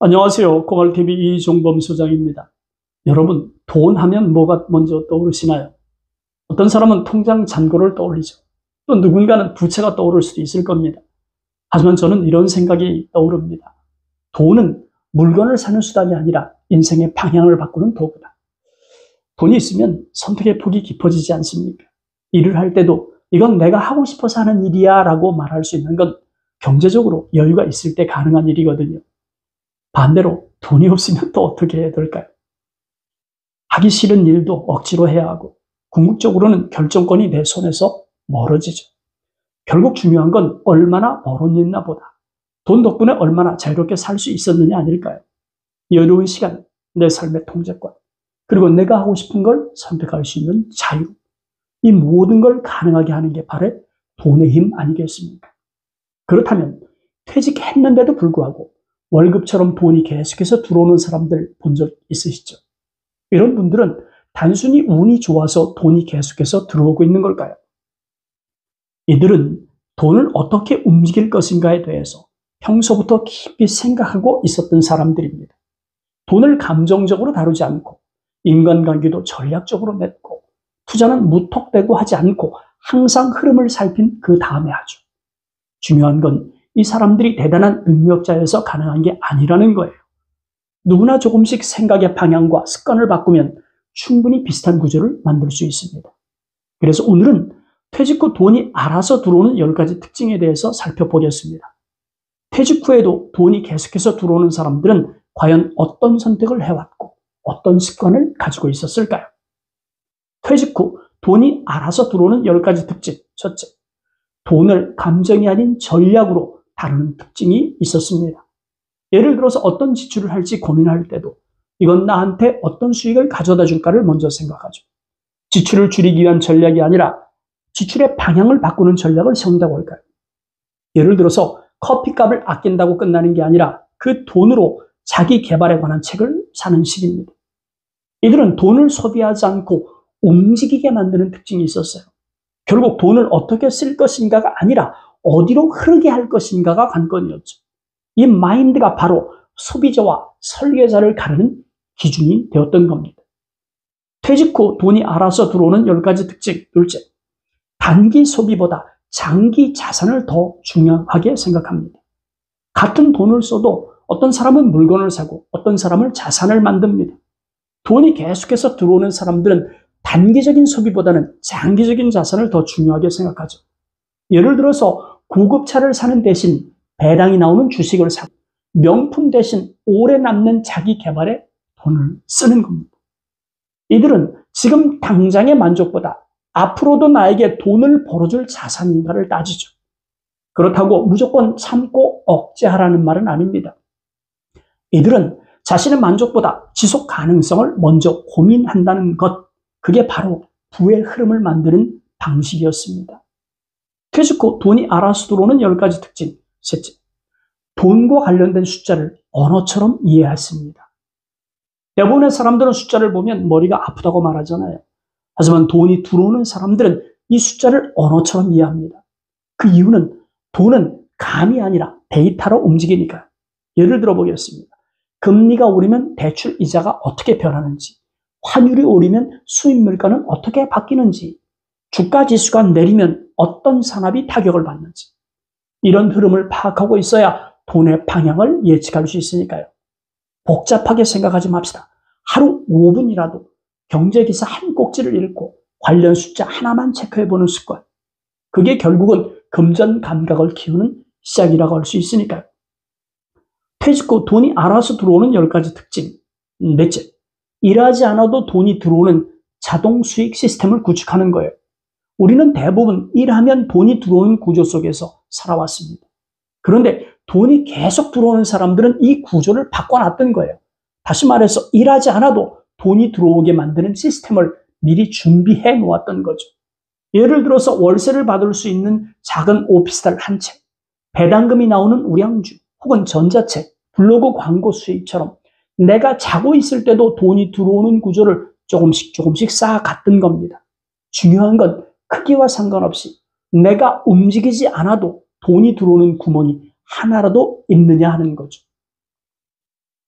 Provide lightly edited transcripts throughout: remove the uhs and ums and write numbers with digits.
안녕하세요. 고갈TV 이종범 소장입니다. 여러분, 돈 하면 뭐가 먼저 떠오르시나요? 어떤 사람은 통장 잔고를 떠올리죠. 또 누군가는 부채가 떠오를 수도 있을 겁니다. 하지만 저는 이런 생각이 떠오릅니다. 돈은 물건을 사는 수단이 아니라 인생의 방향을 바꾸는 도구다. 돈이 있으면 선택의 폭이 깊어지지 않습니까? 일을 할 때도 이건 내가 하고 싶어서 하는 일이야 라고 말할 수 있는 건 경제적으로 여유가 있을 때 가능한 일이거든요. 반대로 돈이 없으면 또 어떻게 해야 될까요? 하기 싫은 일도 억지로 해야 하고 궁극적으로는 결정권이 내 손에서 멀어지죠. 결국 중요한 건 얼마나 벌었느냐 보다 돈 덕분에 얼마나 자유롭게 살 수 있었느냐 아닐까요? 여유로운 시간, 내 삶의 통제권, 그리고 내가 하고 싶은 걸 선택할 수 있는 자유, 이 모든 걸 가능하게 하는 게 바로 돈의 힘 아니겠습니까? 그렇다면 퇴직했는데도 불구하고 월급처럼 돈이 계속해서 들어오는 사람들 본 적 있으시죠? 이런 분들은 단순히 운이 좋아서 돈이 계속해서 들어오고 있는 걸까요? 이들은 돈을 어떻게 움직일 것인가에 대해서 평소부터 깊이 생각하고 있었던 사람들입니다. 돈을 감정적으로 다루지 않고 인간관계도 전략적으로 맺고 투자는 무턱대고 하지 않고 항상 흐름을 살핀 그 다음에 하죠. 중요한 건 이 사람들이 대단한 능력자여서 가능한 게 아니라는 거예요. 누구나 조금씩 생각의 방향과 습관을 바꾸면 충분히 비슷한 구조를 만들 수 있습니다. 그래서 오늘은 퇴직 후 돈이 알아서 들어오는 10가지 특징에 대해서 살펴보겠습니다. 퇴직 후에도 돈이 계속해서 들어오는 사람들은 과연 어떤 선택을 해왔고 어떤 습관을 가지고 있었을까요? 퇴직 후 돈이 알아서 들어오는 10가지 특징. 첫째, 돈을 감정이 아닌 전략으로 다루는 특징이 있었습니다. 예를 들어서 어떤 지출을 할지 고민할 때도 이건 나한테 어떤 수익을 가져다 줄까를 먼저 생각하죠. 지출을 줄이기 위한 전략이 아니라 지출의 방향을 바꾸는 전략을 세운다고 할까요? 예를 들어서 커피값을 아낀다고 끝나는 게 아니라 그 돈으로 자기 개발에 관한 책을 사는 식입니다. 이들은 돈을 소비하지 않고 움직이게 만드는 특징이 있었어요. 결국 돈을 어떻게 쓸 것인가가 아니라 어디로 흐르게 할 것인가가 관건이었죠. 이 마인드가 바로 소비자와 설계자를 가르는 기준이 되었던 겁니다. 퇴직 후 돈이 알아서 들어오는 10가지 특징. 둘째, 단기 소비보다 장기 자산을 더 중요하게 생각합니다. 같은 돈을 써도 어떤 사람은 물건을 사고 어떤 사람은 자산을 만듭니다. 돈이 계속해서 들어오는 사람들은 단기적인 소비보다는 장기적인 자산을 더 중요하게 생각하죠. 예를 들어서 고급차를 사는 대신 배당이 나오는 주식을 사고 명품 대신 오래 남는 자기 개발에 돈을 쓰는 겁니다. 이들은 지금 당장의 만족보다 앞으로도 나에게 돈을 벌어줄 자산인가를 따지죠. 그렇다고 무조건 참고 억제하라는 말은 아닙니다. 이들은 자신의 만족보다 지속 가능성을 먼저 고민한다는 것, 그게 바로 부의 흐름을 만드는 방식이었습니다. 퇴직 후 돈이 알아서 들어오는 10가지 특징. 셋째, 돈과 관련된 숫자를 언어처럼 이해했습니다. 대부분의 사람들은 숫자를 보면 머리가 아프다고 말하잖아요. 하지만 돈이 들어오는 사람들은 이 숫자를 언어처럼 이해합니다. 그 이유는 돈은 감이 아니라 데이터로 움직이니까. 예를 들어 보겠습니다. 금리가 오르면 대출 이자가 어떻게 변하는지, 환율이 오르면 수입 물가는 어떻게 바뀌는지, 주가 지수가 내리면 어떤 산업이 타격을 받는지, 이런 흐름을 파악하고 있어야 돈의 방향을 예측할 수 있으니까요. 복잡하게 생각하지 맙시다. 하루 5분이라도 경제기사 한 꼭지를 읽고 관련 숫자 하나만 체크해보는 습관. 그게 결국은 금전 감각을 키우는 시작이라고 할 수 있으니까요. 퇴직 후 돈이 알아서 들어오는 10가지 특징. 넷째, 일하지 않아도 돈이 들어오는 자동 수익 시스템을 구축하는 거예요. 우리는 대부분 일하면 돈이 들어오는 구조 속에서 살아왔습니다. 그런데 돈이 계속 들어오는 사람들은 이 구조를 바꿔놨던 거예요. 다시 말해서 일하지 않아도 돈이 들어오게 만드는 시스템을 미리 준비해 놓았던 거죠. 예를 들어서 월세를 받을 수 있는 작은 오피스텔 한 채, 배당금이 나오는 우량주, 혹은 전자책, 블로그 광고 수익처럼 내가 자고 있을 때도 돈이 들어오는 구조를 조금씩 쌓아갔던 겁니다. 중요한 건 크기와 상관없이 내가 움직이지 않아도 돈이 들어오는 구멍이 하나라도 있느냐 하는 거죠.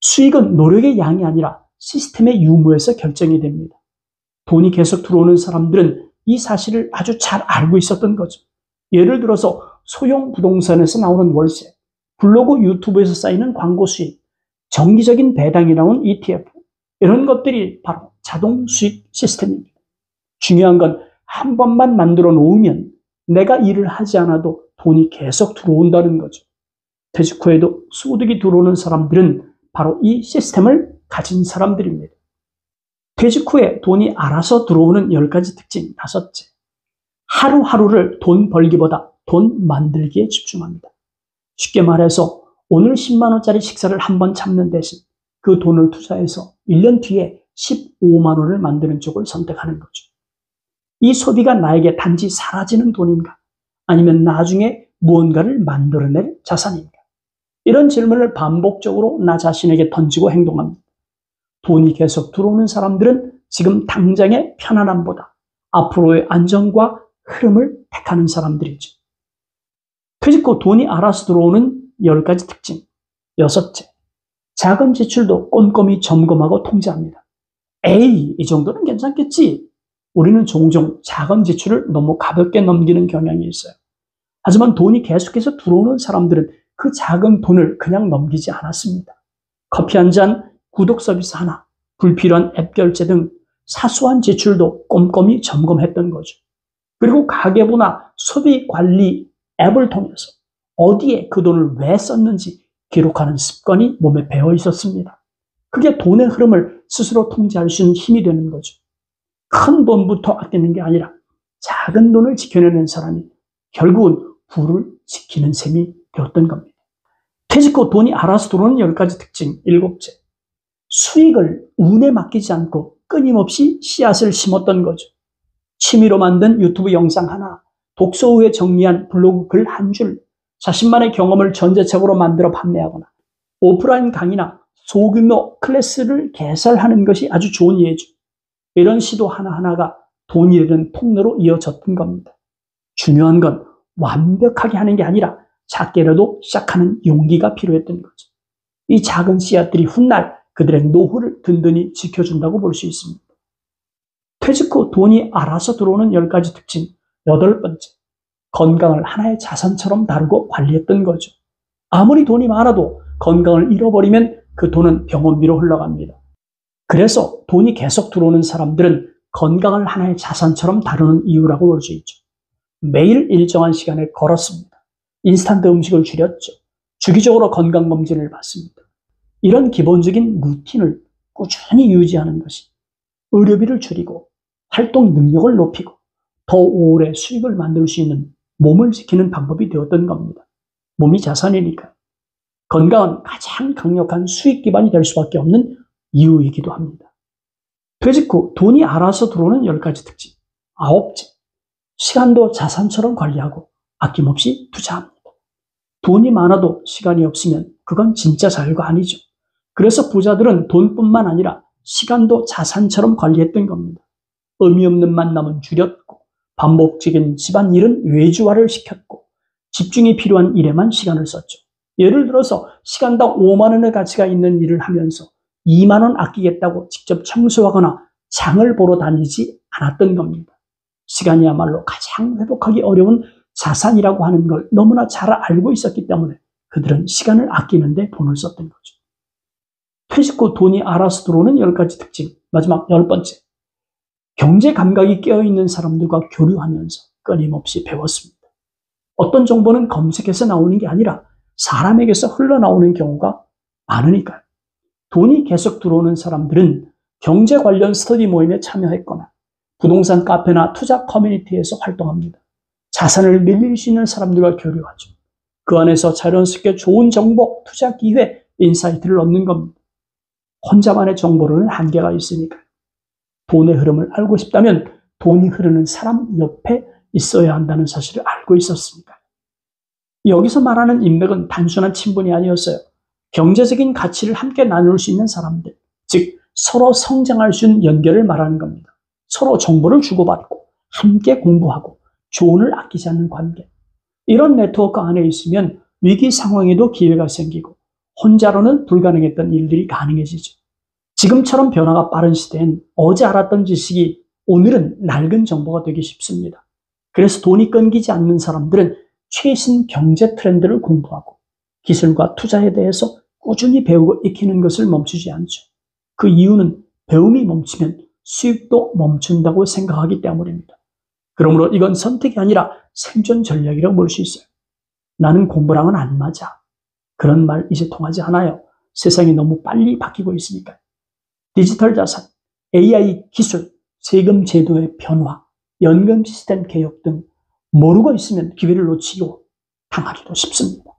수익은 노력의 양이 아니라 시스템의 유무에서 결정이 됩니다. 돈이 계속 들어오는 사람들은 이 사실을 아주 잘 알고 있었던 거죠. 예를 들어서 소형 부동산에서 나오는 월세, 블로그 유튜브에서 쌓이는 광고 수익, 정기적인 배당이 나온 ETF, 이런 것들이 바로 자동 수익 시스템입니다. 중요한 건 한 번만 만들어 놓으면 내가 일을 하지 않아도 돈이 계속 들어온다는 거죠. 퇴직 후에도 소득이 들어오는 사람들은 바로 이 시스템을 가진 사람들입니다. 퇴직 후에 돈이 알아서 들어오는 10가지 특징 5째. 하루하루를 돈 벌기보다 돈 만들기에 집중합니다. 쉽게 말해서 오늘 10만 원짜리 식사를 한번 참는 대신 그 돈을 투자해서 1년 뒤에 15만 원을 만드는 쪽을 선택하는 거죠. 이 소비가 나에게 단지 사라지는 돈인가? 아니면 나중에 무언가를 만들어낼 자산인가? 이런 질문을 반복적으로 나 자신에게 던지고 행동합니다. 돈이 계속 들어오는 사람들은 지금 당장의 편안함보다 앞으로의 안정과 흐름을 택하는 사람들이죠. 퇴직 후 돈이 알아서 들어오는 10가지 특징. 6째. 작은 지출도 꼼꼼히 점검하고 통제합니다. 에이, 이 정도는 괜찮겠지. 우리는 종종 작은 지출을 너무 가볍게 넘기는 경향이 있어요. 하지만 돈이 계속해서 들어오는 사람들은 그 작은 돈을 그냥 넘기지 않았습니다. 커피 한 잔, 구독 서비스 하나, 불필요한 앱 결제 등 사소한 지출도 꼼꼼히 점검했던 거죠. 그리고 가계부나 소비 관리 앱을 통해서 어디에 그 돈을 왜 썼는지 기록하는 습관이 몸에 배어 있었습니다. 그게 돈의 흐름을 스스로 통제할 수 있는 힘이 되는 거죠. 큰 돈부터 아끼는 게 아니라 작은 돈을 지켜내는 사람이 결국은 부를 지키는 셈이 되었던 겁니다. 퇴직 후 돈이 알아서 들어오는 10가지 특징 7째. 수익을 운에 맡기지 않고 끊임없이 씨앗을 심었던 거죠. 취미로 만든 유튜브 영상 하나, 독서 후에 정리한 블로그 글 한 줄, 자신만의 경험을 전자책으로 만들어 판매하거나 오프라인 강의나 소규모 클래스를 개설하는 것이 아주 좋은 예죠. 이런 시도 하나하나가 돈이 되는 통로로 이어졌던 겁니다. 중요한 건 완벽하게 하는 게 아니라 작게라도 시작하는 용기가 필요했던 거죠. 이 작은 씨앗들이 훗날 그들의 노후를 든든히 지켜준다고 볼 수 있습니다. 퇴직 후 돈이 알아서 들어오는 10가지 특징 8번째. 건강을 하나의 자산처럼 다루고 관리했던 거죠. 아무리 돈이 많아도 건강을 잃어버리면 그 돈은 병원비로 흘러갑니다. 그래서 돈이 계속 들어오는 사람들은 건강을 하나의 자산처럼 다루는 이유라고 볼 수 있죠. 매일 일정한 시간에 걸었습니다. 인스턴트 음식을 줄였죠. 주기적으로 건강검진을 받습니다. 이런 기본적인 루틴을 꾸준히 유지하는 것이 의료비를 줄이고 활동 능력을 높이고 더 오래 수익을 만들 수 있는 몸을 지키는 방법이 되었던 겁니다. 몸이 자산이니까요. 건강은 가장 강력한 수익 기반이 될 수밖에 없는 이유이기도 합니다. 퇴직 후 돈이 알아서 들어오는 10가지 특징 9째. 시간도 자산처럼 관리하고 아낌없이 투자합니다. 돈이 많아도 시간이 없으면 그건 진짜 자유가 아니죠. 그래서 부자들은 돈뿐만 아니라 시간도 자산처럼 관리했던 겁니다. 의미 없는 만남은 줄였고 반복적인 집안일은 외주화를 시켰고 집중이 필요한 일에만 시간을 썼죠. 예를 들어서 시간당 5만 원의 가치가 있는 일을 하면서 2만 원 아끼겠다고 직접 청소하거나 장을 보러 다니지 않았던 겁니다. 시간이야말로 가장 회복하기 어려운 자산이라고 하는 걸 너무나 잘 알고 있었기 때문에 그들은 시간을 아끼는데 돈을 썼던 거죠. 퇴직 후 돈이 알아서 들어오는 10가지 특징 마지막 10번째. 경제 감각이 깨어있는 사람들과 교류하면서 끊임없이 배웠습니다. 어떤 정보는 검색해서 나오는 게 아니라 사람에게서 흘러나오는 경우가 많으니까요. 돈이 계속 들어오는 사람들은 경제 관련 스터디 모임에 참여했거나 부동산 카페나 투자 커뮤니티에서 활동합니다. 자산을 늘릴 수 있는 사람들과 교류하죠. 그 안에서 자연스럽게 좋은 정보, 투자 기회, 인사이트를 얻는 겁니다. 혼자만의 정보로는 한계가 있으니까요. 돈의 흐름을 알고 싶다면 돈이 흐르는 사람 옆에 있어야 한다는 사실을 알고 있었으니까요. 여기서 말하는 인맥은 단순한 친분이 아니었어요. 경제적인 가치를 함께 나눌 수 있는 사람들, 즉 서로 성장할 수 있는 연결을 말하는 겁니다. 서로 정보를 주고받고 함께 공부하고 조언을 아끼지 않는 관계. 이런 네트워크 안에 있으면 위기 상황에도 기회가 생기고 혼자로는 불가능했던 일들이 가능해지죠. 지금처럼 변화가 빠른 시대엔 어제 알았던 지식이 오늘은 낡은 정보가 되기 쉽습니다. 그래서 돈이 끊기지 않는 사람들은 최신 경제 트렌드를 공부하고 기술과 투자에 대해서 꾸준히 배우고 익히는 것을 멈추지 않죠. 그 이유는 배움이 멈추면 수익도 멈춘다고 생각하기 때문입니다. 그러므로 이건 선택이 아니라 생존 전략이라고 볼 수 있어요. 나는 공부랑은 안 맞아. 그런 말 이제 통하지 않아요. 세상이 너무 빨리 바뀌고 있으니까요. 디지털 자산, AI 기술, 세금 제도의 변화, 연금 시스템 개혁 등 모르고 있으면 기회를 놓치고 당하기도 쉽습니다.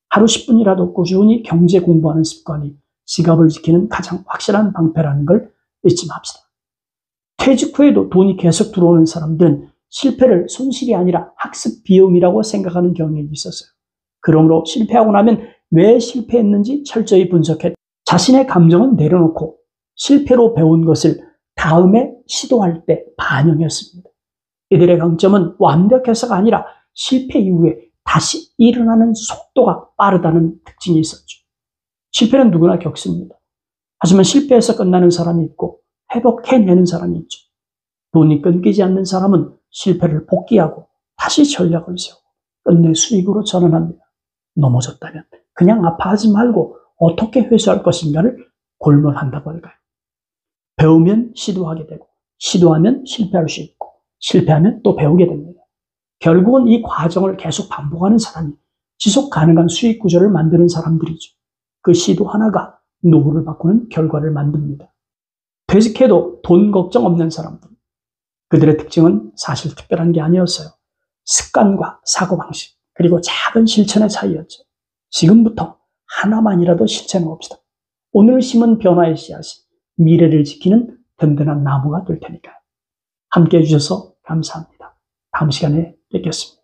하루 10분이라도 꾸준히 경제 공부하는 습관이 지갑을 지키는 가장 확실한 방패라는 걸 잊지 맙시다. 퇴직 후에도 돈이 계속 들어오는 사람들은 실패를 손실이 아니라 학습 비용이라고 생각하는 경향이 있었어요. 그러므로 실패하고 나면 왜 실패했는지 철저히 분석해 자신의 감정은 내려놓고 실패로 배운 것을 다음에 시도할 때 반영했습니다. 이들의 강점은 완벽해서가 아니라 실패 이후에 다시 일어나는 속도가 빠르다는 특징이 있었죠. 실패는 누구나 겪습니다. 하지만 실패해서 끝나는 사람이 있고 회복해내는 사람이 있죠. 돈이 끊기지 않는 사람은 실패를 복귀하고 다시 전략을 세우고 끝내 수익으로 전환합니다. 넘어졌다면 그냥 아파하지 말고 어떻게 회수할 것인가를 골몰한다고 할까요? 배우면 시도하게 되고 시도하면 실패할 수 있고 실패하면 또 배우게 됩니다. 결국은 이 과정을 계속 반복하는 사람이 지속 가능한 수익 구조를 만드는 사람들이죠. 그 시도 하나가 노후를 바꾸는 결과를 만듭니다. 퇴직해도 돈 걱정 없는 사람들. 그들의 특징은 사실 특별한 게 아니었어요. 습관과 사고방식, 그리고 작은 실천의 차이였죠. 지금부터 하나만이라도 실천해 봅시다. 오늘 심은 변화의 씨앗이 미래를 지키는 든든한 나무가 될 테니까요. 함께 해주셔서 감사합니다. 다음 시간에 뵙겠습니다.